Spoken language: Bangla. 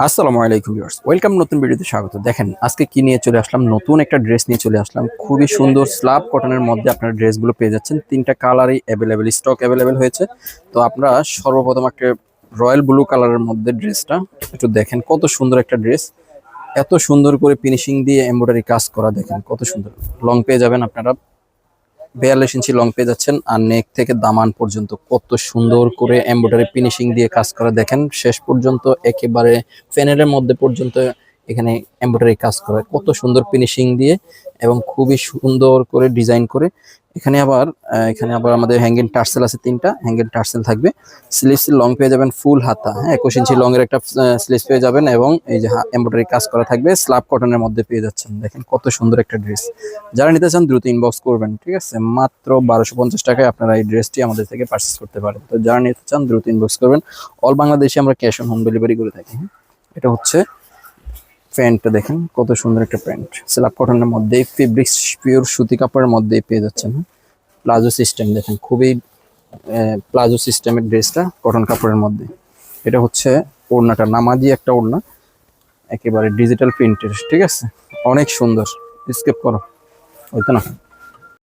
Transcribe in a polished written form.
আসসালামু আলাইকুম ভিউয়ার্স, ওয়েলকাম নতুন ভিডিওতে স্বাগত। দেখেন আজকে কি নিয়ে চলে আসলাম, নতুন একটা ড্রেস নিয়ে চলে আসলাম। খুবই সুন্দর স্ল্যাব কটনের মধ্যে আপনারা ড্রেসগুলো পেয়ে যাচ্ছেন। তিনটা কালারই অ্যাভেলেবেল, স্টক অ্যাভেলেবেল হয়েছে। তো আপনারা সর্বপ্রথম একটা রয়্যাল ব্লু কালারের মধ্যে ড্রেসটা একটু দেখেন, কত সুন্দর একটা ড্রেস। এত সুন্দর করে ফিনিশিং দিয়ে এমব্রয়ডারি কাজ করা, দেখেন কত সুন্দর। লং পেয়ে যাবেন আপনারা, 42 ইঞ্চি লং পেয়ে যাচ্ছেন। আর নেক থেকে দামান পর্যন্ত কত সুন্দর করে এমব্রয়ডারি ফিনিশিং দিয়ে কাজ করা, দেখেন শেষ পর্যন্ত একেবারে ফ্যানেলের মধ্যে পর্যন্ত এখানে এমব্রয়ডারি কাজ করা, কত সুন্দর ফিনিশিং দিয়ে এবং খুবই সুন্দর করে ডিজাইন করে। এখানে আবার আমাদের হ্যাঙ্গিং টার্সেল আছে, তিনটা হ্যাঙ্গিং টার্সেল থাকবে। স্লিভস লং পেয়ে যাবেন ফুল হাতা, হ্যাঁ 21 ইঞ্চি লং এর একটা স্লিভস পেয়ে যাবেন এবং এই যে এমব্রয়ডারি কাজ করা থাকবে, স্ল্যাব কটনের মধ্যে পেয়ে যাচ্ছেন। দেখেন কত সুন্দর একটা ড্রেস। যারা নিতে চান দ্রুত ইনবক্স করবেন, ঠিক আছে? মাত্র 1250 টাকায় আপনারা এই ড্রেসটি আমাদের থেকে পারচেস করতে পারেন। তো যারা নিতে চান দ্রুত ইনবক্স করবেন। অল বাংলাদেশে আমরা ক্যাশ অন হোম ডেলিভারি করে থাকি। এটা হচ্ছে প্যান্টটা, দেখেন কত সুন্দর একটা প্যান্ট, স্ল্যাব কটনের মধ্যে ফেব্রিক্স পিওর সুতি কাপড়ের মধ্যে পেয়ে যাচ্ছেন। প্লাজো সিস্টেম, দেখেন খুবই প্লাজো সিস্টেমের ড্রেসটা কটন কাপড়ের মধ্যে। এটা হচ্ছে ওড়নাটা, নামাজি একটা ওড়না, একেবারে ডিজিটাল প্রিন্টের, ঠিক আছে? অনেক সুন্দর। স্কেপ করো, হইতো না।